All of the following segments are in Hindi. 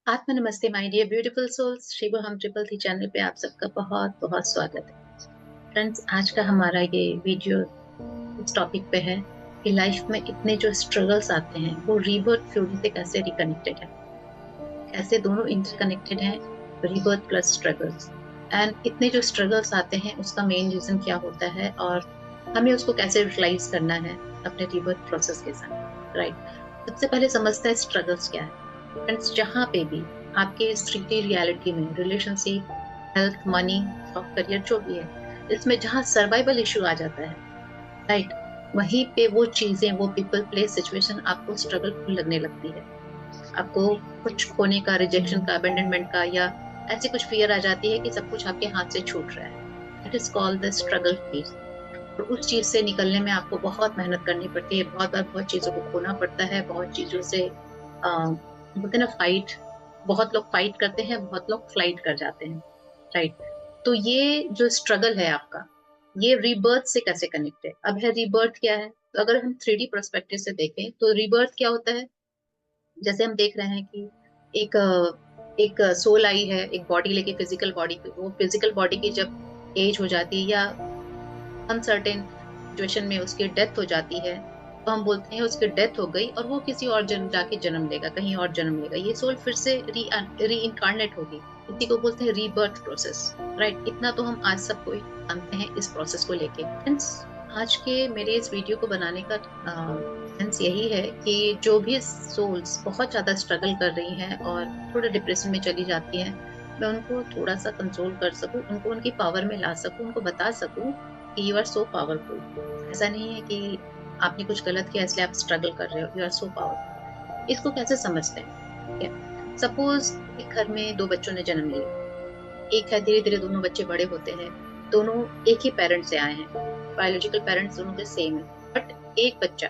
आत्म नमस्ते my dear beautiful souls. Shiva हम ट्रिपल थी चैनल पे आप सबका बहुत बहुत स्वागत है। फ्रेंड्स, आज का हमारा ये वीडियो इस टॉपिक पे है कि लाइफ में इतने जो स्ट्रगल्स आते हैं वो रीबर्थ फ्यूरी से कैसे रिकनेक्टेड है, कैसे दोनों इंटरकनेक्टेड हैं, रीबर्थ प्लस स्ट्रगल्स। एंड इतने जो स्ट्रगल्स आते हैं उसका मेन रीजन क्या होता है और हमें उसको कैसे यूटिलाइज करना है अपने रीबर्थ प्रोसेस के साथ, राइट। सबसे पहले समझते हैं स्ट्रगल्स क्या है। फ्रेंड्स, जहाँ पे भी आपके इस 3D रियलिटी में relationship, health, money, job, career जो भी है, इसमें जहाँ सर्वाइवल इशू आ जाता है, राइट, वहीं पे वो चीजें, वो पीपल, प्लेस, सिचुएशन आपको स्ट्रगलफुल लगने लगती है। आपको कुछ खोने का, रिजेक्शन का, अबेंडनमेंट का, या ऐसी कुछ फियर आ जाती है कि सब कुछ आपके हाथ से छूट रहा है। It is called the struggle phase. और उस चीज से निकलने में आपको बहुत मेहनत करनी पड़ती है, बहुत बार बहुत चीजों को खोना पड़ता है, बहुत चीजों से बोलते हैं ना फाइट। बहुत लोग फाइट करते हैं, बहुत लोग फ्लाइट कर जाते हैं, राइट। तो ये जो स्ट्रगल है आपका, ये रीबर्थ से कैसे कनेक्ट है? अब है रीबर्थ क्या है, तो अगर हम 3D पर्सपेक्टिव से देखें तो रीबर्थ क्या होता है। जैसे हम देख रहे हैं कि एक एक सोल आई है, एक बॉडी लेके, फिजिकल बॉडी, वो फिजिकल बॉडी की जब एज हो जाती है या अनसर्टेन सिचुएशन में उसकी डेथ हो जाती है, तो हम बोलते हैं उसकी डेथ हो गई और वो किसी और जन्म जाके जन्म लेगा, कहीं और जन्म लेगा, ये सोल फिर से री इनकारनेट होगी। इसी को बोलते हैं रीबर्थ प्रोसेस, राइट। इतना तो हम आज सब कोई जानते हैं इस प्रोसेस को लेके। फ्रेंड्स, आज के मेरे इस वीडियो को बनाने का सेंस यही है कि जो भी सोल्स बहुत ज्यादा स्ट्रगल कर रही हैं और थोड़ा डिप्रेशन में चली जाती हैं, मैं उनको थोड़ा सा कंसोल कर सकूं, उनको उनकी पावर में ला सकूं, उनको बता सकूं कि यू आर सो पावरफुल। ऐसा नहीं है कि आपने कुछ गलत किया इसलिए आप स्ट्रगल कर रहे हो, यू आर सो पावरफुल। इसको कैसे समझते हैं? ठीक है, सपोज एक घर में दो बच्चों ने जन्म लिया। एक है, धीरे धीरे दोनों बच्चे बड़े होते हैं, दोनों एक ही पेरेंट से आए हैं, बायोलॉजिकल पेरेंट्स दोनों के सेम है, बट एक बच्चा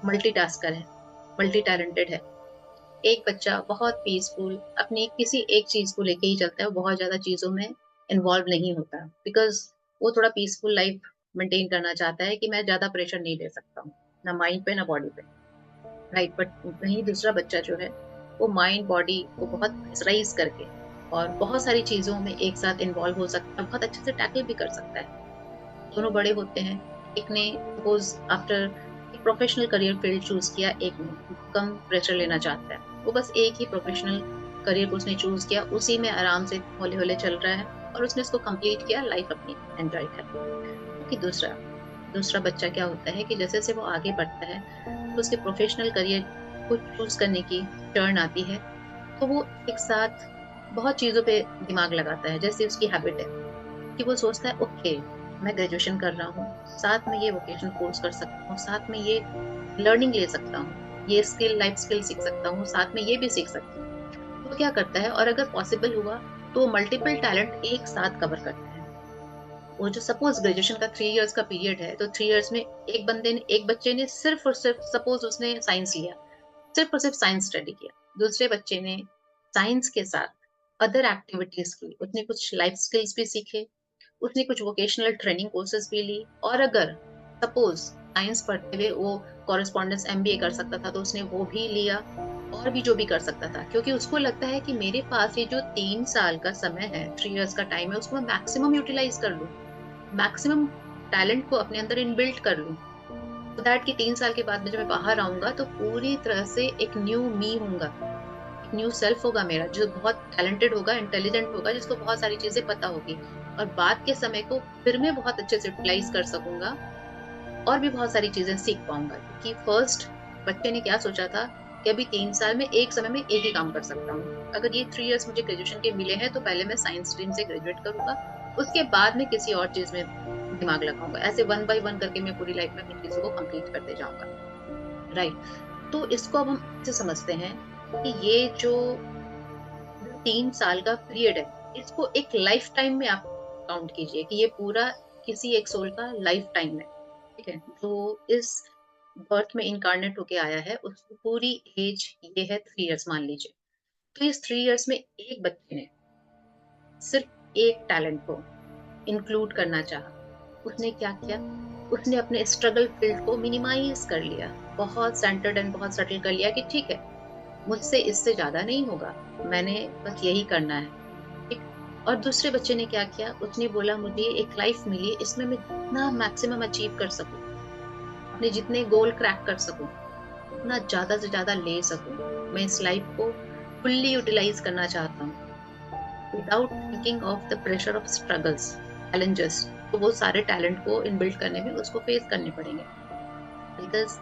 मल्टीटास्कर है, मल्टी टैलेंटेड है। एक बच्चा बहुत पीसफुल, अपनी किसी एक चीज को लेके ही चलता है, वो बहुत ज्यादा चीजों में इन्वॉल्व नहीं होता, बिकॉज वो थोड़ा पीसफुल लाइफ मेंटेन करना चाहता है कि मैं ज्यादा प्रेशर नहीं ले सकता हूँ, ना माइंड पे ना बॉडी पे, राइट। बट वहीं दूसरा बच्चा जो है, वो माइंड बॉडी को बहुत प्रेशराइज करके और बहुत सारी चीजों में एक साथ इन्वॉल्व हो सकता है, बहुत अच्छे से टैकल भी कर सकता है। दोनों बड़े होते हैं, एक ने सपोज आफ्टर एक प्रोफेशनल करियर फील्ड चूज किया, एक ने कम प्रेशर लेना चाहता है, वो बस एक ही प्रोफेशनल करियर को उसने चूज किया, उसी में आराम से हौले हौले चल रहा है और उसने इसको कंप्लीट किया, लाइफ अपनी एंजॉय कर। कि दूसरा दूसरा बच्चा क्या होता है कि जैसे जैसे वो आगे बढ़ता है, तो उसके प्रोफेशनल करियर को चूज करने की टर्न आती है, तो वो एक साथ बहुत चीजों पे दिमाग लगाता है। जैसे उसकी हैबिट है कि वो सोचता है, ओके, मैं ग्रेजुएशन कर रहा हूँ, साथ में ये वोकेशनल कोर्स कर सकता हूँ, साथ में ये लर्निंग ले सकता हूँ, ये स्किल, लाइफ स्किल सीख सकता हूँ, साथ में ये भी सीख सकता हूँ। तो वो क्या करता है, और अगर पॉसिबल हुआ तो वो मल्टीपल टैलेंट एक साथ कवर करता है। वो जो सपोज ग्रेजुएशन का 3 इयर्स का पीरियड है, तो 3 इयर्स में एक बच्चे ने सिर्फ और सिर्फ, सपोज उसने साइंस लिया, सिर्फ और सिर्फ साइंस स्टडी किया। दूसरे बच्चे ने साइंस के साथ अदर एक्टिविटीज की, उसने कुछ लाइफ स्किल्स भी सीखे, उसने कुछ वोकेशनल ट्रेनिंग कोर्सेज भी ली, और अगर सपोज साइंस पढ़ते हुए वो कॉरेस्पॉन्डेंस एमबीए कर सकता था तो उसने वो भी लिया, और भी जो भी कर सकता था, क्योंकि उसको लगता है कि मेरे पास ये जो 3 साल का समय है, 3 इयर्स का टाइम है, उसको मैं मैक्सिमम यूटिलाइज कर लूँ, मैक्सिमम टैलेंट को अपने अंदर इनबिल्ट कर लूँ, तो दैट कि 3 साल के बाद में जब मैं बाहर आऊंगा तो पूरी तरह से एक न्यू मी होगा, एक न्यू सेल्फ होगा मेरा, जो बहुत टैलेंटेड होगा, इंटेलिजेंट होगा, जिसको बहुत सारी चीजें पता होगी, और बाद के समय को फिर मैं बहुत अच्छे से यूटिलाइज कर सकूंगा और भी बहुत सारी चीजें सीख पाऊंगा। क्योंकि फर्स्ट बच्चे ने क्या सोचा था कि अभी 3 साल में एक समय में एक ही काम कर सकता हूँ, अगर ये 3 इयर्स मुझे ग्रेजुएशन के मिले हैं तो पहले मैं साइंस स्ट्रीम से ग्रेजुएट करूंगा, उसके बाद में किसी और चीज में दिमाग लगाऊंगा, ऐसे वन बाय वन करके मैं पूरी लाइफ में अपनी चीजों को कंप्लीट करते जाऊंगा, राइट। तो इसको अब हम ऐसे समझते हैं कि ये जो 3 साल का पीरियड है, इसको एक लाइफ टाइम में आप काउंट कीजिए कि ये पूरा किसी एक सोल का लाइफ टाइम है, ठीक है। जो इस बर्थ में इनकारनेट होके आया है, उसकी पूरी एज ये है 3 इयर्स मान लीजिए। तो इस 3 इयर्स में एक बच्चे ने सिर्फ एक टैलेंट को इंक्लूड करना चाहा, उसने क्या किया, उसने अपने स्ट्रगल फील्ड को मिनिमाइज कर लिया, बहुत सेंटर्ड एंड बहुत सटल कर लिया कि ठीक है, मुझसे इससे ज्यादा नहीं होगा, मैंने बस यही करना है। ठीक। और दूसरे बच्चे ने क्या किया, उसने बोला मुझे एक लाइफ मिली है, इसमें मैं जितना मैक्सिमम अचीव कर सकूं, अपने जितने गोल क्रैक कर सकूं, उतना ज्यादा से ज्यादा ले सकूं, मैं इस लाइफ को फुल्ली यूटिलाइज करना चाहता हूँ without thinking of the pressure of struggles, challenges. तो वो सारे टैलेंट को इनबिल्ड करने में उसको फेस करने पड़ेंगे, बिकॉज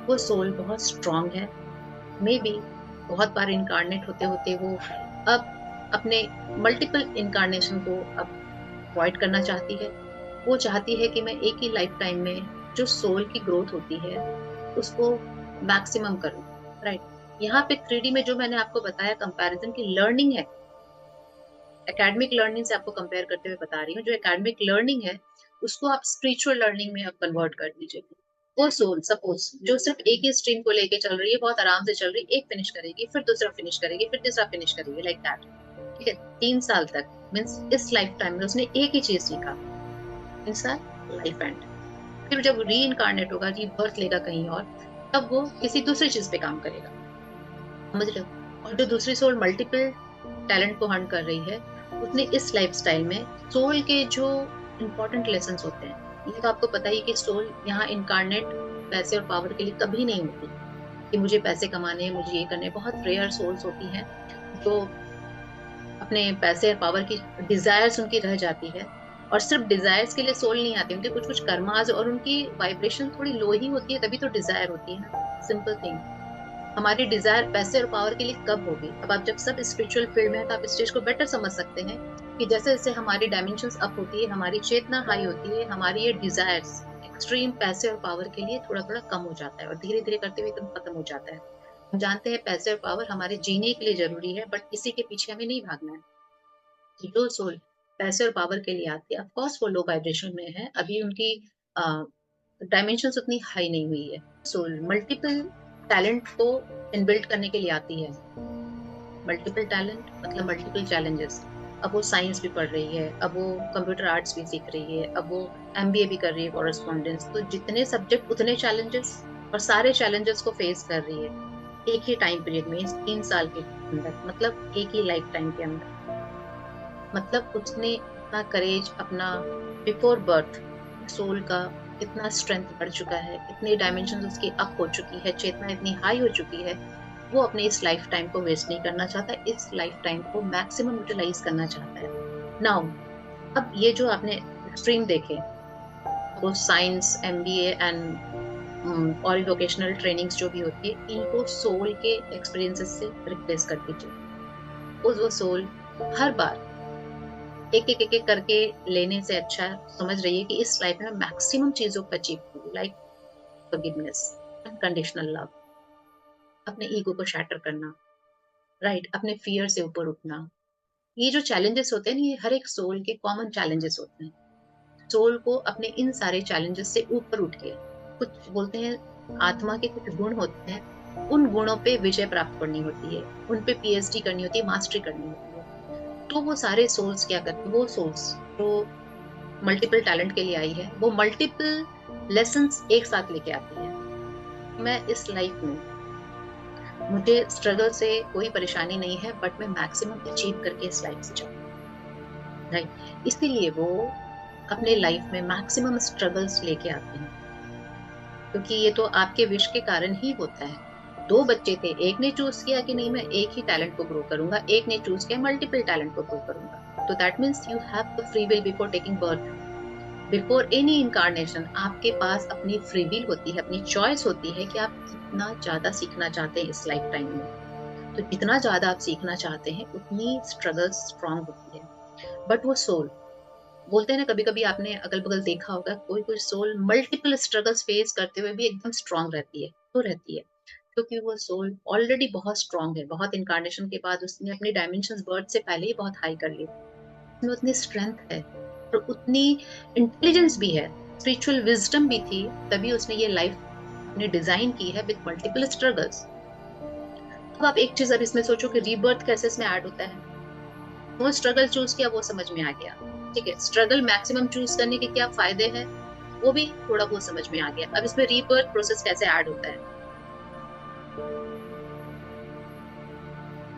वो सोल बहुत स्ट्रांग है। मे बी बहुत बार इनकारनेट होते होते वो अब अपने मल्टीपल इनकारनेशन को अब अवॉइड करना चाहती है। वो चाहती है कि मैं एक ही लाइफ टाइम में जो सोल की ग्रोथ होती है उसको मैक्सिमम करूं। राइट। यहाँ पे 3D में जो मैंने आपको बताया कंपैरिजन की लर्निंग है, एकेडमिक लर्निंग से आपको कंपेयर करते हुए बता रही हूँ, जो एकेडमिक लर्निंग है उसको आप स्पिरिचुअल लर्निंग में आप कन्वर्ट कर दीजिए। वो सोल सपोज जो सिर्फ एक ही स्ट्रीम को लेके चल रही है, बहुत आराम से चल रही है, एक फिनिश करेगी, फिर दूसरा फिनिश करेगी, फिर तीसरा फिनिश करेगी, लाइक दैट। ठीक है, 3 साल तक मीन्स इस लाइफ टाइम में उसने एक ही चीज सीखा, 3 साल लाइफ एंड। फिर जब री इनकारनेट होगा, रीबर्थ लेगा कहीं और, तब वो किसी दूसरी चीज पे काम करेगा, समझ रहे हो। और जो दूसरी सोल मल्टीपल टैलेंट को हंट कर रही है, उसने इस लाइफस्टाइल में सोल के जो इम्पोर्टेंट लेसन होते हैं, ये तो आपको पता ही कि सोल यहाँ इनकारनेट पैसे और पावर के लिए कभी नहीं होती कि मुझे पैसे कमाने हैं, मुझे ये करने। बहुत रेयर सोल्स होती हैं जो अपने पैसे और पावर की डिजायर्स उनकी रह जाती है, और सिर्फ डिजायर्स के लिए सोल नहीं आती, उनके कुछ कुछ कर्माज और उनकी वाइब्रेशन थोड़ी लो ही होती है, तभी तो डिजायर होती है ना, सिंपल थिंग। हमारी डिजायर पैसे और पावर के लिए कब होगी? अब आप जब सब स्पिरिचुअल फील्ड में है तो आप इस चीज को बेटर समझ सकते हैं कि जैसे जैसे हमारी डायमेंशंस अप होती है, हमारी चेतना हाई होती है, हमारी ये डिजायर्स एक्सट्रीम पैसे और पावर के लिए थोड़ा थोड़ा कम हो जाता है, और धीरे धीरे करते हुए एकदम खत्म हो जाता है। हम जानते हैं पैसे और पावर हमारे जीने के लिए जरूरी है, बट इसी के पीछे हमें नहीं भागना है। जो सोल पैसे और पावर के लिए आती है, ऑफकोर्स वो लो वाइब्रेशन में है, अभी उनकी डायमेंशंस उतनी हाई नहीं हुई है। सोल मल्टीपल टैलेंट को इनबिल्ड करने के लिए आती है। मल्टीपल टैलेंट मतलब मल्टीपल चैलेंजेस। अब वो साइंस भी पढ़ रही है, अब वो कंप्यूटर आर्ट्स भी सीख रही है, अब वो एमबीए भी कर रही है, कॉरेस्पॉन्डेंस। तो जितने सब्जेक्ट उतने चैलेंजेस, और सारे चैलेंजेस को फेस कर रही है एक ही टाइम पीरियड में, इस 3 साल के अंदर, मतलब एक ही लाइफ टाइम के अंदर। मतलब उसने इतना करेज अपना बिफोर बर्थ, सोल का इतना स्ट्रेंथ बढ़ चुका है, इतनी डायमेंशन उसकी अप हो चुकी है, चेतना इतनी हाई हो चुकी है, वो अपने इस लाइफ टाइम को वेस्ट नहीं करना चाहता, इस लाइफ टाइम को मैक्सिमम यूटिलाइज करना चाहता है। नाउ अब ये जो आपने स्ट्रीम देखे, वो साइंस, एमबीए एंड और वोकेशनल ट्रेनिंग्स जो भी होती है, इनको सोल के एक्सपीरियंसेस से रिप्लेस कर दीजिए। वो सोल हर बार एक एक एक एक करके लेने से अच्छा समझ रही है कि इस लाइफ में मैक्सिमम चीजों को अचीव करूं, लाइक फॉरगिवनेस, अनकंडीशनल लव, अपने ईगो को शैटर करना, राइट, अपने फियर से ऊपर उठना। ये जो चैलेंजेस होते हैं ना, ये हर एक सोल के कॉमन चैलेंजेस होते हैं। सोल को अपने इन सारे चैलेंजेस से ऊपर उठ के, कुछ बोलते हैं आत्मा के कुछ गुण होते हैं, उन गुणों पे विजय प्राप्त करनी होती है, उन पे पीएचडी करनी होती है, मास्टरी करनी होती है। तो वो सारे सोल्स क्या करते हैं, वो सोल्स जो मल्टीपल टैलेंट के लिए आई है, वो मल्टीपल लेसन्स एक साथ लेके आती है। मैं इस लाइफ में, मुझे स्ट्रगल से कोई परेशानी नहीं है, बट मैं मैक्सिमम अचीव करके इस लाइफ से जाऊँ, राइट। इसीलिए वो अपने लाइफ में मैक्सिमम स्ट्रगल्स लेके आते हैं, क्योंकि ये तो आपके विश के कारण ही होता है। 2 बच्चे थे, एक ने चूज किया कि नहीं मैं एक ही टैलेंट को ग्रो करूंगा, एक ने चूज किया मल्टीपल टैलेंट को ग्रो करूंगा। तो that means you have the free will before taking birth, before any incarnation. आपके पास अपनी फ्री विल होती है, अपनी चॉइस होती है कि आप कितना ज्यादा सीखना चाहते हैं इस लाइफ टाइम में। तो जितना ज्यादा आप सीखना चाहते हैं, उतनी स्ट्रगल स्ट्रांग होती है। बट वो सोल, बोलते हैं ना, कभी कभी आपने अगल बगल देखा होगा, कोई कोई सोल मल्टीपल स्ट्रगल्स फेस करते हुए भी एकदम स्ट्रांग रहती है। तो रहती है क्योंकि वो सोल ऑलरेडी बहुत स्ट्रांग है, बहुत इनकारनेशन के बाद उसने अपनी डायमेंशंस बर्थ से पहले ही बहुत हाई कर ली, उसमें उतनी स्ट्रेंथ है और उतनी इंटेलिजेंस भी है, स्पिरिचुअल विजडम भी थी, तभी उसने ये लाइफ अपनी डिजाइन की है विद मल्टीपल स्ट्रगल्स। अब आप एक चीज अब इसमें सोचो कि रीबर्थ कैसे इसमें ऐड होता है। वो स्ट्रगल चूज किया, वो समझ में आ गया, ठीक है। स्ट्रगल मैक्सिमम चूज करने के क्या फायदे हैं, वो भी थोड़ा बहुत समझ में आ गया। अब इसमें रीबर्थ प्रोसेस कैसे ऐड होता है,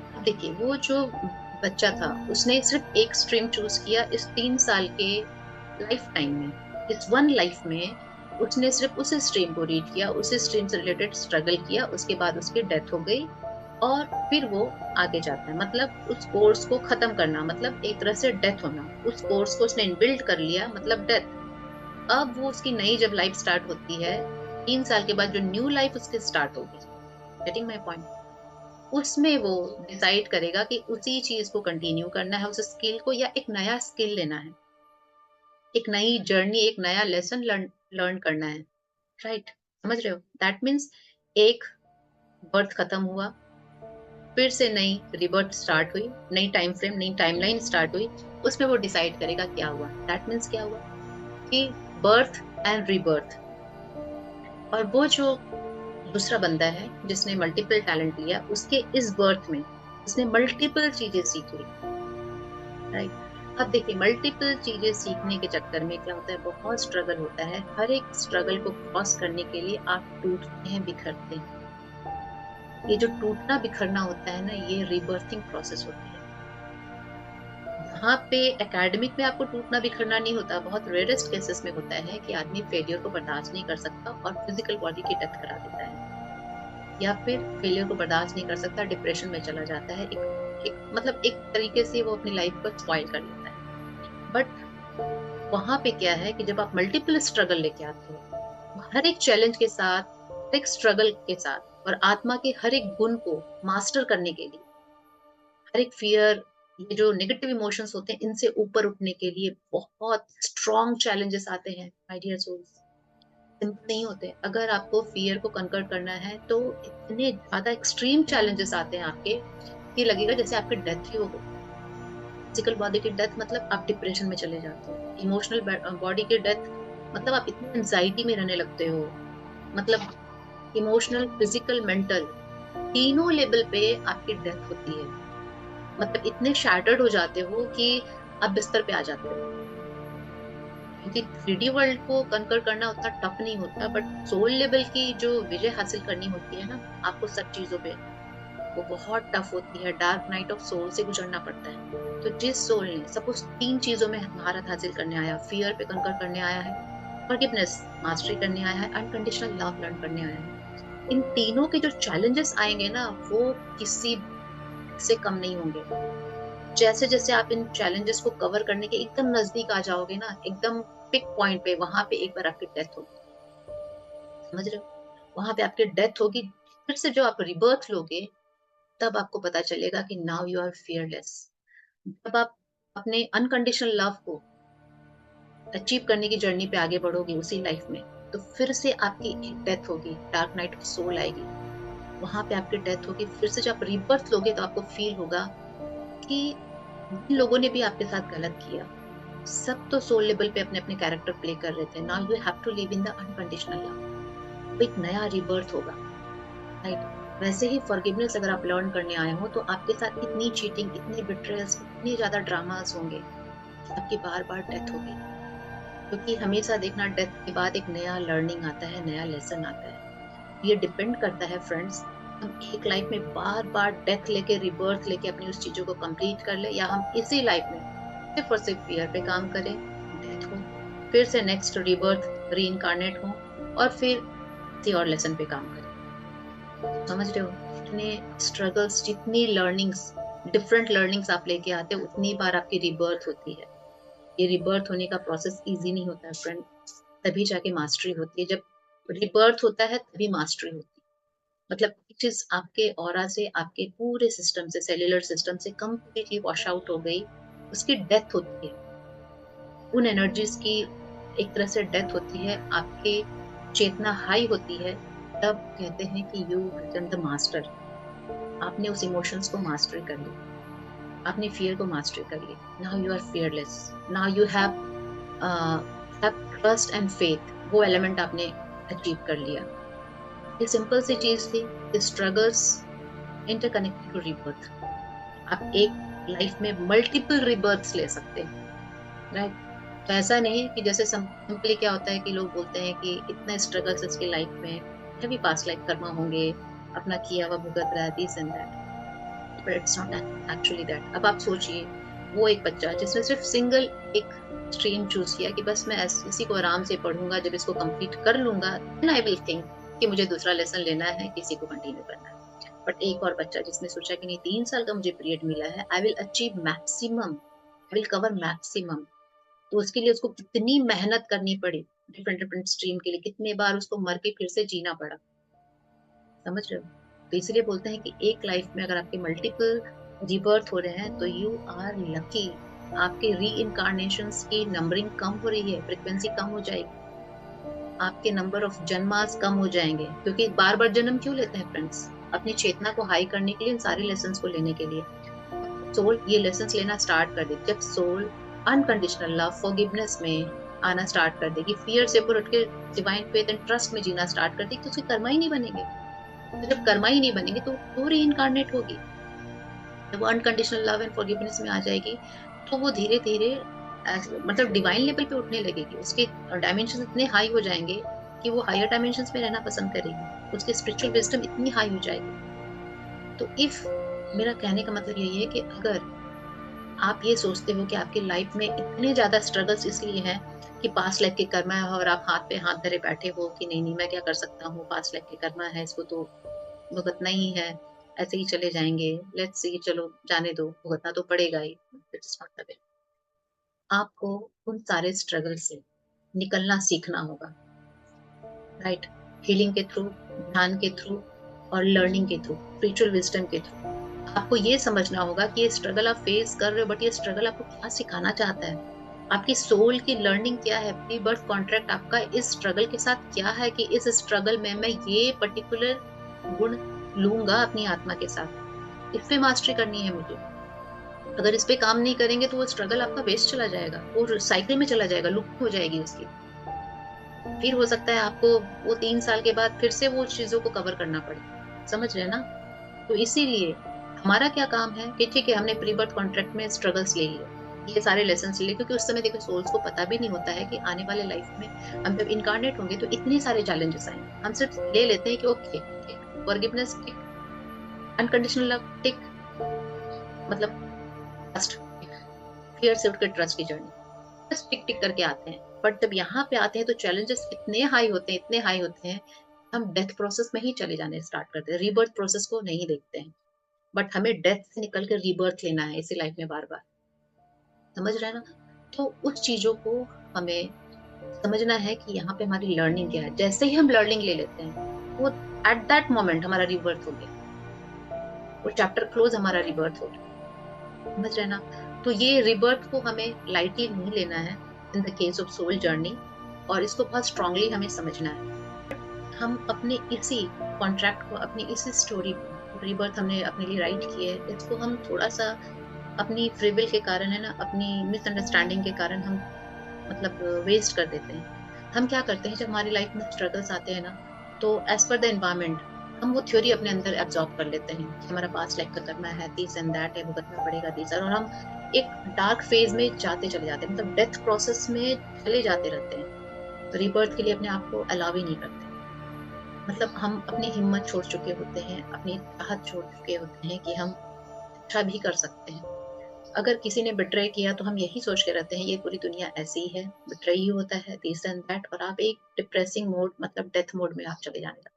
अब देखिए वो जो बच्चा था उसने सिर्फ एक स्ट्रीम चूज किया इस 3 साल के लाइफ टाइम में, इस वन लाइफ में उसने सिर्फ उसी स्ट्रीम को रीड किया, उसी स्ट्रीम से रिलेटेड स्ट्रगल किया, उसके बाद उसकी डेथ हो गई और फिर वो आगे जाता है। मतलब उस कोर्स को खत्म करना मतलब एक तरह से डेथ होना, उस कोर्स को उसने बिल्ड कर लिया मतलब डेथ। अब वो उसकी नई जब लाइफ स्टार्ट होती है 3 साल के बाद, जो न्यू लाइफ उसकी स्टार्ट होगी, गेटिंग माई पॉइंट, उसमें वो डिसाइड करेगा कि उसी चीज को कंटिन्यू करना है, उस स्किल को, या एक नया स्किल लेना है, एक नई जर्नी, एक नया लेसन लर्न करना है। राइट, समझ रहे हो? दैट मीन्स एक बर्थ खत्म हुआ, फिर से नई रिबर्थ स्टार्ट हुई, नई टाइम फ्रेम, नई टाइमलाइन स्टार्ट हुई, उसमें वो डिसाइड करेगा क्या हुआ। दैट मीन्स क्या हुआ कि बर्थ एंड रिबर्थ। और वो जो दूसरा बंदा है जिसने मल्टीपल टैलेंट लिया, उसके इस बर्थ में उसने मल्टीपल चीजें सीखी। राइट, अब देखिए मल्टीपल चीजें सीखने के चक्कर में क्या होता है, बहुत स्ट्रगल होता है। हर एक स्ट्रगल को क्रॉस करने के लिए आप टूटते हैं, बिखरते हैं। ये जो टूटना बिखरना होता है ना, ये रिबर्थिंग प्रोसेस होती है। यहाँ पे एकेडमिक में आपको टूटना बिखरना नहीं होता, बहुत रेयरेस्ट केसेस में होता है कि आदमी फेलियर को बर्दाश्त नहीं कर सकता और फिजिकल बॉडी की डेथ करा देता है, या फिर फेलियर को बर्दाश्त नहीं कर सकता, डिप्रेशन में चला जाता है, एक मतलब एक तरीके से वो अपनी लाइफ को स्पॉइल कर लेता है। बट वहां पे क्या है कि जब आप मल्टीपल स्ट्रगल लेके आते हो, हर एक चैलेंज के साथ, हर एक स्ट्रगल के साथ, और आत्मा के हर एक गुण को मास्टर करने के लिए, हर एक फियर, ये जो नेगेटिव इमोशंस होते हैं, इनसे ऊपर उठने के लिए बहुत स्ट्रॉन्ग चैलेंजेस आते हैं माय डियर सोल्स। सिंपल नहीं होते। अगर आपको फियर को कनकर करना है तो इतने ज्यादा एक्सट्रीम चैलेंजेस आते हैं आपके कि लगेगा जैसे आपकी डेथ ही हो गई। फिजिकल बॉडी की डेथ मतलब आप डिप्रेशन में चले जाते हो, इमोशनल बॉडी की डेथ मतलब आप इतनी एंजाइटी में रहने लगते हो, मतलब इमोशनल, फिजिकल, मेंटल, तीनों लेवल पे आपकी डेथ होती है। मतलब इतने शैटर्ड हो जाते हो कि आप बिस्तर पे आ जाते हो। क्योंकि 3D वर्ल्ड को कनकर करना उतना टफ नहीं होता, बट सोल लेवल की जो विजय हासिल करनी होती है ना आपको सब चीजों पे, वो बहुत टफ होती है। डार्क नाइट ऑफ सोल से गुजरना पड़ता है। तो जिस सोल ने सपोज 3 चीजों में महारत हासिल करने आया, फियर पे कंकर करने आया है, फॉरगिवनेस मास्टरी करने आया है, अनकंडीशनल लव लर्न करने आया है, इन तीनों के जो चैलेंजेस आएंगे ना, वो किसी से कम नहीं होंगे। जैसे जैसे आप इन चैलेंजेस को कवर करने के एकदम नजदीक आ जाओगे ना, एकदम पिक पॉइंट पे, वहां पे एक बार आपकी डेथ होगी। समझ रहे हो? वहां पे आपकी डेथ होगी, फिर से जो आप रिबर्थ लोगे, तब आपको पता चलेगा कि नाउ यू आर फियरलेस। जब आप अपने अनकंडीशनल लव को अचीव करने की जर्नी पे आगे बढ़ोगे उसी लाइफ में, तो फिर से आपकी एक डेथ होगी, डार्क नाइट ऑफ सोल आएगी, वहां पे आपकी डेथ होगी। फिर से जब आप रिबर्थ लोगे तो आपको फील होगा कि जिन लोगों ने भी आपके साथ गलत किया, सब तो सोल लेवल पे अपने अपने कैरेक्टर प्ले कर रहे थे। Now you have to live in the unconditional love. एक नया रिबर्थ होगा। राइट, वैसे ही फॉरगिवनेस अगर आप लर्न करने आए हो तो आपके साथ इतनी चीटिंग, इतने बिट्रेयल्स, इतने ज्यादा ड्रामास होंगे कि आपकी बार बार डेथ होगी। क्योंकि हमेशा देखना, डेथ के बाद एक नया लर्निंग आता है, नया लेसन आता है। ये डिपेंड करता है फ्रेंड्स, हम एक लाइफ में बार बार डेथ लेके, रिबर्थ लेके अपनी उस चीजों को कंप्लीट कर ले, या हम इसी लाइफ में सिर्फ और सिर्फ फियर पे काम करें, डेथ हो, फिर से नेक्स्ट रिबर्थ, री इनकारनेट हो, और फिर किसी और लेसन पे काम करें। समझ रहे हो? जितने स्ट्रगल्स, जितनी लर्निंग्स, डिफरेंट लर्निंग्स आप लेके आते हो, उतनी बार आपकी रिबर्थ होती है। ये रिबर्थ होने का प्रोसेस इजी नहीं होता है फ्रेंड, तभी जाके मास्टरी होती है। जब रिबर्थ होता है तभी मास्टरी होती है। मतलब एक चीज आपके ऑरा से, आपके पूरे सिस्टम से, सेल्यूलर सिस्टम से कंप्लीटली वॉश आउट हो गई, उसकी डेथ होती है। उन एनर्जीज की एक तरह से डेथ होती है, आपके चेतना हाई होती है, तब कहते हैं कि यू बिकम द मास्टर। आपने उस इमोशंस को मास्टर कर ली, आपने फियर को मास्टर कर ली। Now you are fearless, now you have trust and faith, वो एलिमेंट आपने अचीव कर लिया। ये सिंपल सी चीज थी, स्ट्रगल्स इंटरकनेक्टेड टू रिबर्थ। आप एक लाइफ में मल्टीपल रिबर्थ्स ले सकते हैं। राइट, तो ऐसा नहीं है कि जैसे सिंपली क्या होता है कि लोग बोलते हैं कि इतने स्ट्रगल्स इसकी लाइफ में, हैवी पास्ट लाइफ कर्मा होंगे, अपना किया हुआ भुगत रहा है, this and that, but it's not actually that. अब आप सोचिए, वो एक बच्चा जिसने सिर्फ सिंगल एक स्ट्रीम चूज किया कि बस मैं इसी को आराम से पढ़ूंगा, जब इसको कंप्लीट कर लूंगा देन आई विल थिंक कि मुझे दूसरा लेसन लेना है, किसी को कंटिन्यू करना है। बट एक और बच्चा जिसने सोचा कि नहीं, 3 साल का मुझे पीरियड मिला है, I will achieve maximum, I will cover maximum. तो उसके लिए उसको कितनी मेहनत करनी पड़ी, डिफरेंट डिफरेंट स्ट्रीम के लिए कितने बार उसको मर के फिर से जीना पड़ा। समझ रहे हो? तो इसीलिए बोलते हैं कि एक लाइफ में अगर आपके मल्टीपल रीबर्थ हो रहे हैं तो यू आर लकी। आपके री इनकारनेशंस की नंबरिंग कम हो रही है, फ्रिक्वेंसी कम हो जाएगी, आपके नंबर ऑफ जन्मास कम हो जाएंगे। क्योंकि बार बार जन्म क्यों लेते हैं फ्रेंड्स? अपनी चेतना को हाई करने के लिए, इन सारे लेसन को लेने के लिए। सोल ये लेसन लेना स्टार्ट कर दे, जब सोल अनकंडीशनल लव फॉरगिवनेस में आना स्टार्ट कर देगी, फियर से ऊपर उठ के डिवाइन फेथ एंड ट्रस्ट में जीना स्टार्ट कर देगी, तो उसके कर्मा ही नहीं बनेंगे। तो जब कर्मा ही नहीं बनेंगे तो वो री इनकारनेट होगी। जब वो अनकंडीशनल लव एंड फॉरगिवनेस में आ जाएगी तो वो धीरे धीरे मतलब डिवाइन लेवल पे उठने लगेगी। उसके डायमेंशन इतने हाई हो जाएंगे कि वो हायर डायमेंशन में रहना पसंद करेगी, उसके स्पिरिचुअल विजडम इतनी हाई हो जाएगी। तो इफ, मेरा कहने का मतलब यही है कि अगर आप ये सोचते हो कि आपकी लाइफ में इतने ज्यादा स्ट्रगल्स इसलिए हैं कि पास्ट लाइफ के कर्मा है, और आप हाथ पे हाथ धरे बैठे हो कि नहीं नहीं मैं क्या कर सकता हूँ, पास्ट लाइफ के कर्मा है, इसको तो भुगतना ही है, ऐसे ही चले जाएंगे, लेट्स सी, चलो जाने दो, भुगतना तो पड़ेगा ही। It's not the way. आपको उन सारे स्ट्रगल से निकलना सीखना होगा, राइट? हीलिंग के थ्रू, ध्यान के थ्रू, और लर्निंग के थ्रू, स्पिरिचुअल विजडम के थ्रू। आपको ये समझना होगा कि ये स्ट्रगल आप फेस कर रहे हो, बट ये स्ट्रगल आपको क्या सिखाना चाहता है। आपकी सोल की लर्निंग क्या है, प्री बर्थ कॉन्ट्रैक्ट आपका इस स्ट्रगल के साथ क्या है कि इस स्ट्रगल में मैं ये पर्टिकुलर गुण लूंगा अपनी आत्मा के साथ, इस पे मास्टरी करनी है मुझे। अगर इस पे काम नहीं करेंगे तो वो स्ट्रगल आपका वेस्ट चला जाएगा, वो साइकिल में चला जाएगा, लूप हो जाएगी उसकी। फिर हो सकता है आपको वो 3 साल के बाद फिर से वो चीजों को कवर करना पड़े। समझ रहे हैं ना? तो इसीलिए हमारा क्या काम है कि ठीक है, हमने प्री बर्थ कॉन्ट्रैक्ट में स्ट्रगल्स ले लिए, ये सारे लेसन ले लिए, क्योंकि उस समय देखो सोल्स को पता भी नहीं होता है कि आने वाले लाइफ में हम जब इनकारनेट होंगे तो इतने सारे चैलेंजेस आएंगे। हम सिर्फ ले लेते हैं कि ओके ठीक, फॉरगिवनेस टिक, अनकंडीशनल लव टिक, मतलब ट्रस्ट, फियर से उठकर ट्रस्ट की जर्नी, बस टिक टिक करके आते हैं। बट जब यहाँ पे आते हैं तो चैलेंजेस इतने हाई होते हैं, इतने हाई होते हैं, हम डेथ प्रोसेस में ही चले जाने स्टार्ट करते हैं, रीबर्थ प्रोसेस को नहीं देखते हैं। बट हमें डेथ से निकल कर रीबर्थ लेना है इसी लाइफ में बार बार। समझ रहे हैं ना? तो उस चीजों को हमें समझना है कि यहाँ पे हमारी लर्निंग क्या है। जैसे ही हम लर्निंग ले लेते हैं, वो एट दैट मोमेंट हमारा रीबर्थ हो गया, वो चैप्टर क्लोज, हमारा रीबर्थ हो गया। समझ रहे हैं ना? तो ये रिबर्थ को हमें लाइटली नहीं लेना है in the case of soul journey, और इसको बहुत स्ट्रांगली हमें समझना है। हम अपने इसी कॉन्ट्रैक्ट को, अपनी इसी स्टोरी को, रिबर्थ हमने अपने लिए राइट की है, इसको हम थोड़ा सा अपनी फ्री विल के कारण, है ना, अपनी मिसअंडरस्टैंडिंग के कारण हम मतलब वेस्ट कर देते हैं। हम क्या करते हैं, जब हमारी लाइफ में स्ट्रगल्स आते हैं ना, तो एज पर द एनवायरमेंट हम वो थ्योरी अपने अंदर एब्जॉर्ब कर लेते हैं कि हमारा पास्ट लाइफ का करना है, दिस एंड दैट है, भुगतना पड़ेगा दिस, और हम एक डार्क फेज में जाते चले जाते हैं, मतलब डेथ प्रोसेस में चले जाते रहते हैं, रीबर्थ के लिए अपने आप को अलाउ ही नहीं करते। मतलब हम अपनी हिम्मत छोड़ चुके होते हैं, अपनी चाहत छोड़ चुके होते हैं कि हम अच्छा भी कर सकते हैं। अगर किसी ने बिट्रे किया तो हम यही सोच के रहते हैं ये पूरी दुनिया ऐसी ही है, बिट्रे ही होता है, दिस एंड दैट, और आप एक डिप्रेसिंग मोड, मतलब डेथ मोड में आप चले जाने लगते हैं।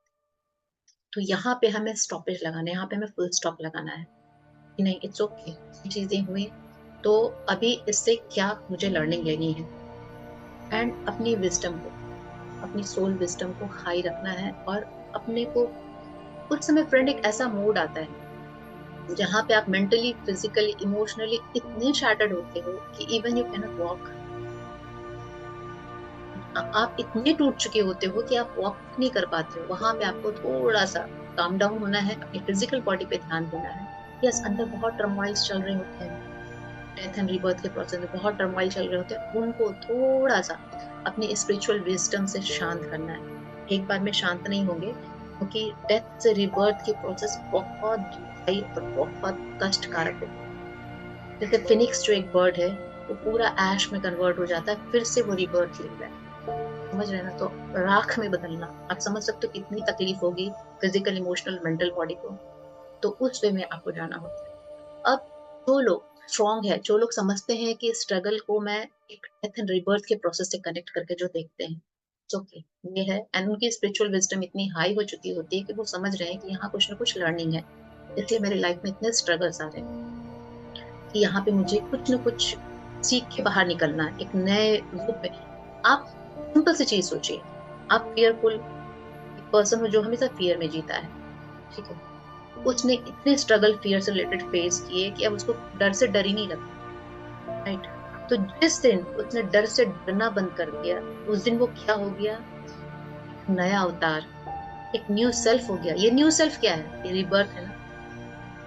तो यहाँ पे हमें स्टॉपेज लगाना है, यहाँ पे हमें फुल स्टॉप लगाना है कि नहीं, इट्स ओके, चीजें हुई, तो अभी इससे क्या मुझे लर्निंग लेनी है, एंड अपनी विजडम को, अपनी सोल विजडम को हाई रखना है। और अपने को कुछ समय फ्रेंड एक ऐसा मूड आता है जहाँ पे आप मेंटली, फिजिकली, इमोशनली इतने शैटर्ड होते हो कि even you can not walk. आप इतने टूट चुके होते हो कि आप वॉक नहीं कर पाते हो। वहां पे आपको थोड़ा सा काम डाउन होना है, अपनी फिजिकल बॉडी पे ध्यान देना है। यस, अंदर बहुत टर्मोइल्स चल रहे होते हैं, डेथ एंड रीबर्थ के प्रोसेस में बहुत टर्मोइल चल रहे होते हैं, उनको थोड़ा सा अपनी स्पिरिचुअल विजडम से शांत करना है। एक बार में शांत नहीं होंगे, क्योंकि डेथ से रीबर्थ की प्रोसेस बहुत दुखदाई और बहुत कष्टकारक है। जैसे फिनिक्स जो एक बर्ड है, वो पूरा ऐश में कन्वर्ट हो जाता है, फिर से वो रिबर्थ लेता है। समझ रहे हैं ना? तो राख में बदलना, आप समझ सकते हो कितनी तकलीफ होगी फिजिकल, इमोशनल, मेंटल बॉडी को। तो उस वे में आपको जाना होता है। अब जो लोग स्ट्रांग है, जो लोग समझते हैं कि स्ट्रगल को मैं एक डेथ एंड रिबर्थ के प्रोसेस से कनेक्ट करके जो देखते हैं, ओके, ये है। एंड उनकी स्पिरिचुअल विजडम इतनी हाई हो चुकी होती है कि वो समझ रहे हैं कि यहाँ कुछ ना कुछ लर्निंग है, इसलिए मेरी लाइफ में इतने स्ट्रगल्स आ रहे हैं कि यहाँ पे मुझे कुछ ना कुछ सीख के बाहर निकलना है एक नए रूप में। आप सिंपल सी चीज सोचिए, आप फियरफुल पर्सन हो जो हमेशा फियर में जीता है, ठीक है? उसने इतने स्ट्रगल फियर से रिलेटेड फेस किए कि अब उसको डर से डर ही नहीं लगता, राइट? तो जिस दिन उसने डर से डरना बंद कर दिया, उस दिन वो क्या हो गया? एक नया अवतार, एक न्यू सेल्फ हो गया। ये न्यू सेल्फ क्या है? ये रिबर्थ है ना।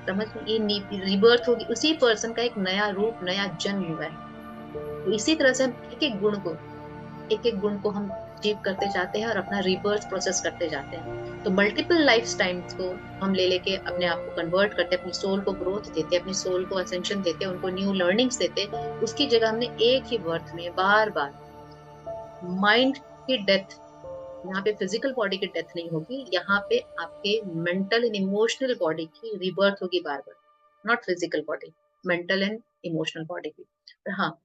समझ में? ये रिबर्थ होगी, उसी पर्सन का एक नया रूप, नया जन्म हुआ है। तो इसी तरह से हम एक एक गुण को हम अचीव करते जाते हैं और अपना रिबर्थ प्रोसेस करते जाते हैं। तो मल्टीपल लाइफ टाइम्स को हम ले लेके अपने आप को कन्वर्ट करते, अपनी सोल को ग्रोथ देते, अपनी सोल को असेंशन देते, उनको न्यू लर्निंग्स देते। उसकी जगह हमने एक ही बर्थ में बार बार माइंड की डेथ, यहाँ पे फिजिकल बॉडी की डेथ नहीं होगी, यहाँ पे आपके मेंटल एंड इमोशनल बॉडी की रिबर्थ होगी बार बार। Not physical body, mental and emotional body की। हाँ,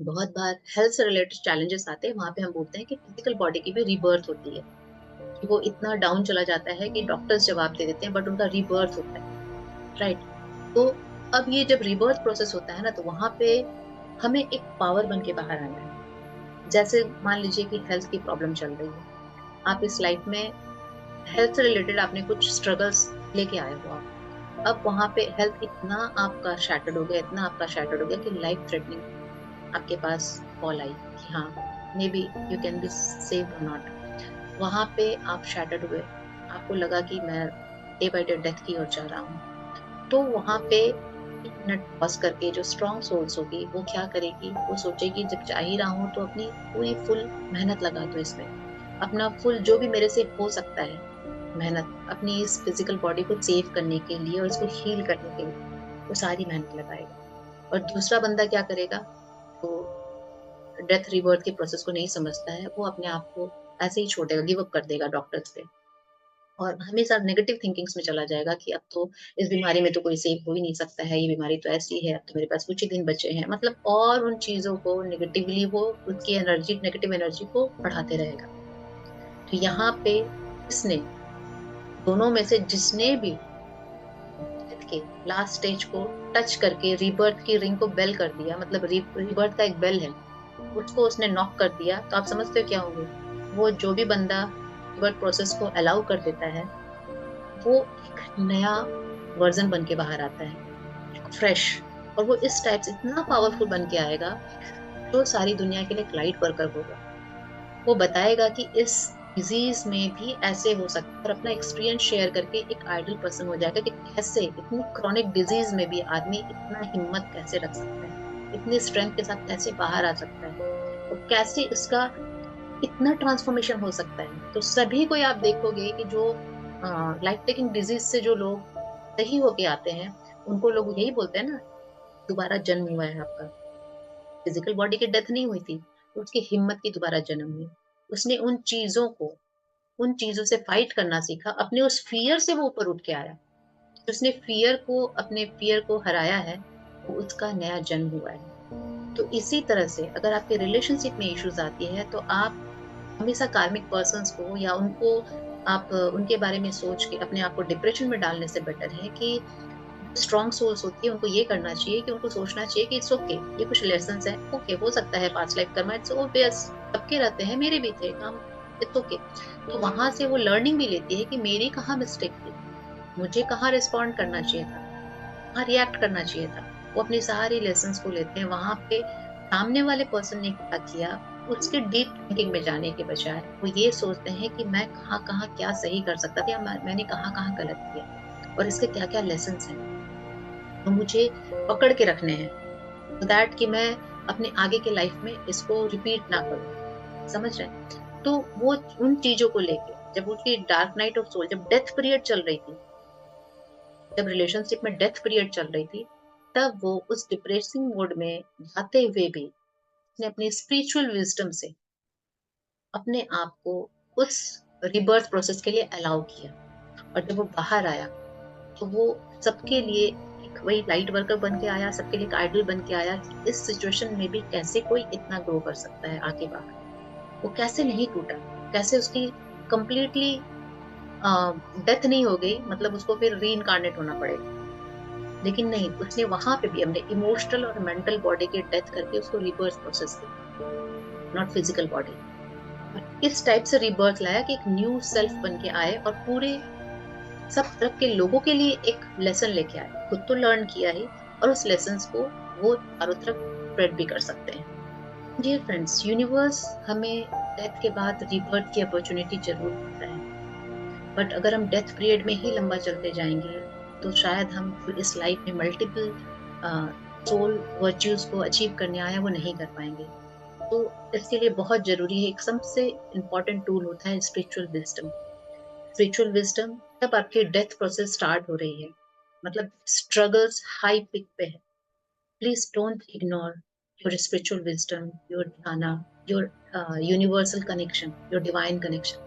बहुत बार हेल्थ से रिलेटेड चैलेंजेस आते हैं, वहां पे हम बोलते हैं कि फिजिकल बॉडी की भी रिबर्थ होती है, कि वो इतना डाउन चला जाता है कि डॉक्टर्स जवाब दे देते हैं, बट उनका रिबर्थ होता है, राइट? तो अब ये जब रिबर्थ प्रोसेस होता है ना, तो वहां पे हमें एक पावर बन के बाहर आना है। जैसे मान लीजिए कि हेल्थ की प्रॉब्लम चल रही है, आप इस लाइफ में हेल्थ से रिलेटेड आपने कुछ स्ट्रगल्स लेके आए हो आप। अब वहां पे हेल्थ इतना आपका शैटर्ड हो गया, इतना आपका शैटर्ड हो गया कि लाइफ थ्रेटनिंग आपके पास कॉल आई कि हाँ, may be you can be saved और नॉट। वहां पे आप शैटर्ड हुए, आपको लगा कि मैं डे बाय डे डेथ की ओर जा रहा हूँ। तो वहां पे एक मिनट पॉज करके जो स्ट्रांग सोल्स होगी वो क्या करेगी? वो सोचेगी जब जा ही रहा हूँ तो अपनी पूरी फुल मेहनत लगा दो इसमें, अपना फुल जो भी मेरे से हो सकता है मेहनत, अपनी इस फिजिकल बॉडी को सेव करने के लिए और इसको हील करने के लिए वो सारी मेहनत लगाएगा। और दूसरा बंदा क्या करेगा? तो डेथ रिबर्थ के प्रोसेस को नहीं समझता है, वो अपने आप को ऐसे ही छोड़ देगा, गिव अप कर देगा डॉक्टर्स पे, और हमेशा नेगेटिव थिंकिंग्स में चला जाएगा कि अब तो इस बीमारी में तो कोई सेव हो ही नहीं सकता है, ये बीमारी तो ऐसी है, अब तो मेरे पास कुछ ही दिन बचे हैं, मतलब और उन चीजों को नेगेटिवली वो उसकी एनर्जी, नेगेटिव एनर्जी को बढ़ाते रहेगा। तो यहाँ पे इसने, दोनों में से जिसने भी डेथ के लास्ट स्टेज को टच करके रिबर्थ की रिंग को बेल कर दिया, मतलब रिबर्थ का एक बेल है, उसको उसने नॉक कर दिया, तो आप समझते हो क्या होंगे? वो जो भी बंदा रिबर्थ प्रोसेस को अलाउ कर देता है, वो एक नया वर्जन बन के बाहर आता है, फ्रेश। और वो इस टाइप से इतना पावरफुल बन के आएगा, जो सारी दुनिया के लिए एक लाइट वर्कर होगा। वो बताएगा कि इस डिजीज में भी ऐसे हो सकता है, और अपना एक्सपीरियंस शेयर करके एक आइडल पर्सन हो जाएगा कि कैसे इतनी क्रॉनिक डिजीज में भी आदमी इतना हिम्मत कैसे रख सकता है, इतनी स्ट्रेंथ के साथ कैसे बाहर आ सकता है, और कैसे इसका इतना ट्रांसफॉर्मेशन हो सकता है। तो सभी को आप देखोगे कि जो लाइफ टेकिंग डिजीज से जो लोग सही होके आते हैं, उनको लोग यही बोलते हैं ना, दोबारा जन्म हुआ है आपका। फिजिकल बॉडी की डेथ नहीं हुई थी, तो उसकी हिम्मत की दोबारा जन्म हुई। उसने उन चीजों से फाइट करना सीखा, अपने उस फियर से वो ऊपर उठ के आया। उसने अपने फियर को हराया है, वो उसका नया जन्म हुआ है। तो इसी तरह से अगर आपके रिलेशनशिप में इश्यूज आती है, तो आप हमेशा कार्मिक पर्सन्स को या उनको आप उनके बारे में सोच के अपने आप को डिप्रेशन में डालने से बेटर है कि स्ट्रॉन्ग सोल्स होती है, उनको ये करना चाहिए कि उनको सोचना चाहिए कि इट्स ओके, ये कुछ लेसन्स हैं, ओके, हो सकता है past life Karma, it's obvious, सबके रहते हैं, मेरे भी थे काम, इट्स ओके। तो वहां से वो लर्निंग भी लेती है कि मेरी कहाँ मिस्टेक थी, मुझे कहाँ रिस्पॉन्ड करना चाहिए था, कहाँ रिएक्ट करना चाहिए था। वो अपनी सारी लेसन्स को लेते हैं, वहां पे सामने वाले पर्सन ने क्या किया, उसके डीप थिंकिंग में जाने के बजाय वो ये सोचते हैं कि मैं कहाँ कहाँ क्या सही कर सकता था, या मैंने कहाँ कहाँ गलत किया, और इसके क्या क्या लेसन्स हैं, तो मुझे पकड़ के रखने हैं, so दैट कि मैं अपने आगे के लाइफ में इसको रिपीट ना करूं। समझ रहे हैं? तो वो उन चीजों को लेके, जब उसकी डार्क नाइट ऑफ सोल, जब डेथ पीरियड चल रही थी, जब रिलेशनशिप में डेथ पीरियड चल रही थी, तब वो उस डिप्रेसिंग मोड में जाते हुए भी उसने अपनी स्पिरिचुअल विजडम से अपने आप को उस रिबर्थ प्रोसेस के लिए अलाउ किया। और जब वो बाहर आया तो वो सबके लिए एक वही लाइट वर्कर बन के आया, सबके लिए एक आइडल बन के आया कि इस सिचुएशन में भी कैसे कोई इतना ग्रो कर सकता है आगे बाहर। वो कैसे नहीं टूटा, कैसे उसकी कंप्लीटली डेथ नहीं हो गई, मतलब उसको फिर री होना पड़ेगा। लेकिन नहीं, उसने वहां पे भी अपने इमोशनल और मेंटल बॉडी की डेथ करके उसको rebirth process the, not physical body. इस टाइप से रिबर्थ लाया कि एक न्यू सेल्फ बन के आए और पूरे सब तरफ के लोगों के लिए एक लेसन लेके आए। खुद तो लर्न किया ही, और उस लेसन को वो चारों तरफ स्प्रेड भी कर सकते हैं। डियर फ्रेंड्स, यूनिवर्स हमें डेथ के बाद रिबर्थ की अपॉर्चुनिटी जरूर देता है, बट अगर हम डेथ पीरियड में ही लंबा चलते जाएंगे तो शायद हम जो इस लाइफ में मल्टीपल सोल वर्च्यूज को अचीव करने आया वो नहीं कर पाएंगे। तो इसके लिए बहुत जरूरी है, एक सबसे इम्पोर्टेंट टूल होता है स्पिरिचुअल विजडम। स्पिरिचुअल विजडम तब आपकी डेथ प्रोसेस स्टार्ट हो रही है, मतलब स्ट्रगल्स हाई पिक पे है। Please don't ignore your spiritual wisdom, your dhyana, your universal connection, your divine connection.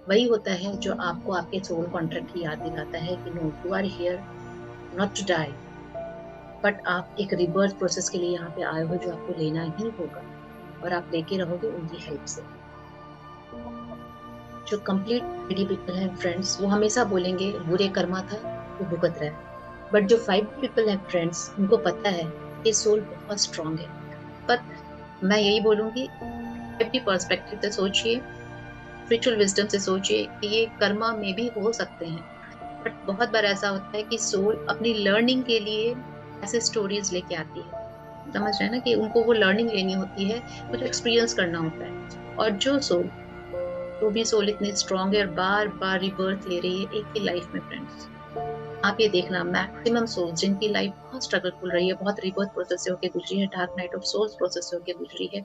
वही होता है जो आपको आपके सोल कॉन्ट्रैक्ट की याद दिलाता है कि no, you are here not to die, but आप एक रिबर्थ प्रोसेस के लिए यहाँ पे आए हो जो आपको लेना ही होगा, और आप लेके रहोगे उनकी हेल्प से। जो कंप्लीट greedy पीपल हैं फ्रेंड्स, वो हमेशा बोलेंगे बुरे कर्मा था वो भुगत रहा है। बट जो 5 पीपल हैं फ्रेंड्स, उनको पता है कि सोल बहुत स्ट्रांग है। पर मैं यही बोलूंगी, 50 पर्सपेक्टिव से सोचिए, स्पिरिचुअल विजडम से सोचिए कि ये कर्मा में भी हो सकते हैं। बट बहुत बार ऐसा होता है कि सोल अपनी लर्निंग के लिए ऐसे स्टोरीज लेके आती है, समझ रहे हैं ना, कि उनको वो लर्निंग लेनी होती है, कुछ एक्सपीरियंस करना होता है। और जो भी सोल इतनी स्ट्रांग है और बार बार रिबर्थ ले रही है एक ही लाइफ में फ्रेंड्स, आप ये देखना, मैक्सिमम सोल्स जिनकी लाइफ बहुत स्ट्रगलफुल रही है, बहुत रिबर्थ प्रोसेस से होकर गुजरी है, dark night of souls process से होकर गुजरी है,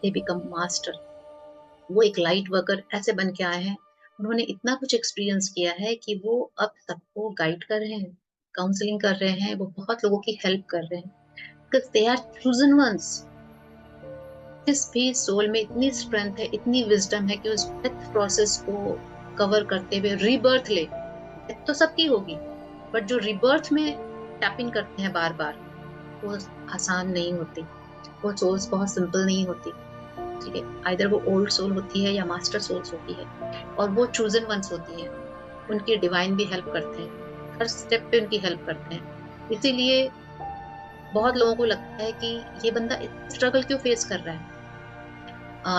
दे बिकम मास्टर। वो एक लाइट वर्कर ऐसे बन के आए हैं, उन्होंने इतना कुछ एक्सपीरियंस किया है कि वो अब सबको गाइड कर रहे हैं, काउंसलिंग कर रहे हैं, वो बहुत लोगों की हेल्प कर रहे हैं, because they are chosen ones. जिस भी सोल में इतनी स्ट्रेंथ है, इतनी विजडम है कि उस डेथ प्रोसेस को कवर करते हुए रीबर्थ ले। डेथ तो सबकी होगी, बट जो रिबर्थ में टैप इन करते हैं बार बार, वो आसान नहीं होती, वो सोल्स बहुत सिंपल नहीं होती। ठीक है, आइदर वो ओल्ड सोल होती है या मास्टर सोल्स होती है, और वो चूजन वंस होती है, उनकी डिवाइन भी हेल्प करते हैं, हर स्टेप पे उनकी हेल्प करते हैं। इसीलिए बहुत लोगों को लगता है कि ये बंदा स्ट्रगल क्यों फेस कर रहा है,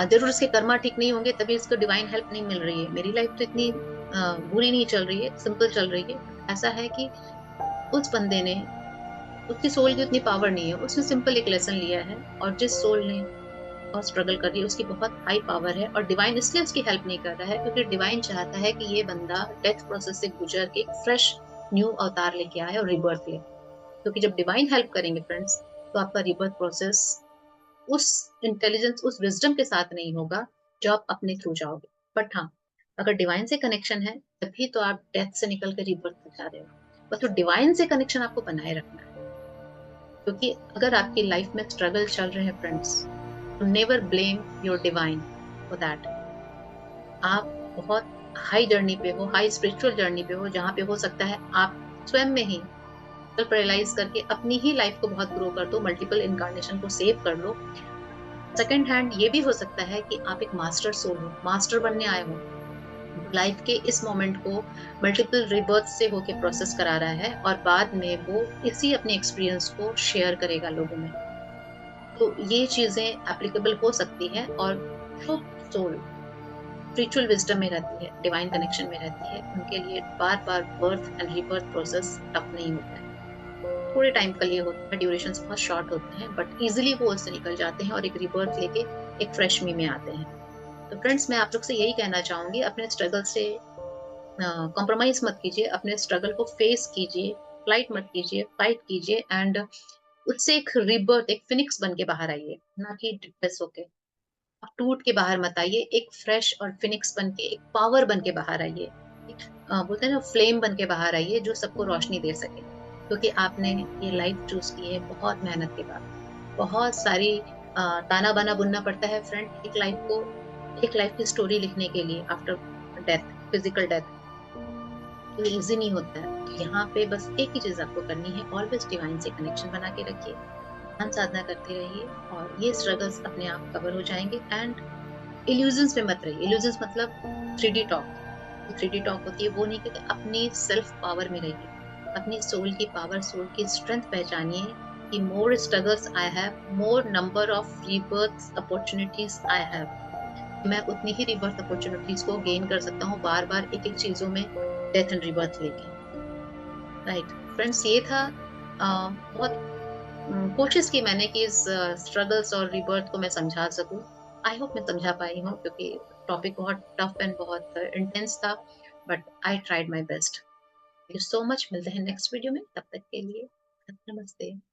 जरूर इसके कर्मा ठीक नहीं होंगे तभी इसको डिवाइन हेल्प नहीं मिल रही है, मेरी लाइफ तो इतनी बुरी नहीं चल रही है, सिंपल चल रही है। ऐसा है कि उस बंदे ने, उसकी सोल की उतनी पावर नहीं है, उसने सिंपल एक लेसन लिया है, और जिस सोल ने बहुत स्ट्रगल कर रही है उसकी बहुत हाई पावर है, और डिवाइन इसलिए उसकी हेल्प नहीं कर रहा है क्योंकि डिवाइन चाहता है कि ये बंदा डेथ प्रोसेस से गुजर के एक फ्रेश न्यू अवतार लेके आए और रिबर्थ ले। क्योंकि जब डिवाइन हेल्प करेंगे फ्रेंड्स, तो आपका रिबर्थ प्रोसेस उस इंटेलिजेंस, उस विजडम के साथ नहीं होगा जो आप अपने थ्रू जाओगे। बट हाँ, अगर डिवाइन से कनेक्शन है तभी तो आप डेथ से निकल कर रिबर्थ तक जा रहे हो। बस तो डिवाइन से कनेक्शन आपको बनाए रखना है, क्योंकि अगर आपकी लाइफ में स्ट्रगल चल रहे हैं फ्रेंड्स, तो never blame your divine for that. आप बहुत हाई जर्नी पे हो, हाई स्पिरिचुअल जर्नी पे हो, जहाँ पे हो सकता है आप स्वयं में ही सेल्फ रियलाइज करके अपनी ही लाइफ को बहुत ग्रो कर दो, मल्टीपल इनकारनेशन को सेव कर लो। सेकंड हैंड ये भी हो सकता है कि आप एक मास्टर सोल हो, मास्टर बनने आए हो, लाइफ के इस मोमेंट को मल्टीपल रिबर्थ से होके प्रोसेस करा रहा है, और बाद में वो इसी अपने एक्सपीरियंस को शेयर करेगा लोगों में। तो ये चीजें एप्लीकेबल हो सकती हैं, और जो सोल स्पिरिचुअल विजडम में रहती है, डिवाइन कनेक्शन में रहती है, उनके लिए बार बार birth and rebirth process tough नहीं होता है। थोड़े टाइम के लिए होता है, ड्यूरेशन बहुत शॉर्ट होते हैं, बट इजिली वो उससे निकल जाते हैं और एक रिबर्थ लेके एक फ्रेश मी में आते हैं। तो फ्रेंड्स, मैं आप लोग से यही कहना चाहूंगी, अपने स्ट्रगल से कॉम्प्रोमाइज मत कीजिए, अपने स्ट्रगल को फेस कीजिए, फ्लाइट मत कीजिए, फाइट कीजिए, एंड उससे एक रिबर्थ, एक फिनिक्स बन के बाहर आइए, ना कि डिप्रेस होके। आप टूट के बाहर मत आइए, एक फ्रेश और फिनिक्स बन के, एक पावर बन के बाहर आइए, एक बोलते हैं ना, फ्लेम बन के बाहर आइए जो सबको रोशनी दे सके। क्योंकि आपने ये लाइफ चूज़ की है बहुत मेहनत के बाद। बहुत सारी ताना बाना बुनना पड़ता है फ्रेंड एक लाइफ की स्टोरी लिखने के लिए आफ्टर डेथ, फिज़िकल डेथ। तो ईज़ी नहीं होता है। तो यहाँ पे बस एक ही चीज़ आपको करनी है, ऑलवेज़ डिवाइन से कनेक्शन बना के रखिए, ध्यान साधना करते रहिए और ये स्ट्रगल्स अपने आप कवर हो जाएँगे। एंड इल्यूज़न्स में मत रहिए। इल्यूज़न्स मतलब 3D टॉक। 3D टॉक होती है वो नहीं, क्योंकि अपनी सेल्फ पावर में रहिए। अपनी सोल की पावर, सोल की स्ट्रेंथ पहचानिए कि more struggles I have, more number of rebirth opportunities I have. मैं उतनी ही रीबर्थ अपॉर्च्युनिटीज़ को गेन कर सकता हूँ बार-बार एक-एक चीज़ों में डेथ एंड रीबर्थ लेके। राइट। फ्रेंड्स, ये था बहुत कोशिश की मैंने कि इस स्ट्रगल्स और रीबर्थ को मैं समझा सकूँ। आई होप मैं समझा पाई हूँ, क्योंकि टॉपिक बहुत टफ एंड बहुत इंटेंस था, but I tried my best. Thank you so much. मिलते हैं नेक्स्ट वीडियो में, तब तक के लिए नमस्ते।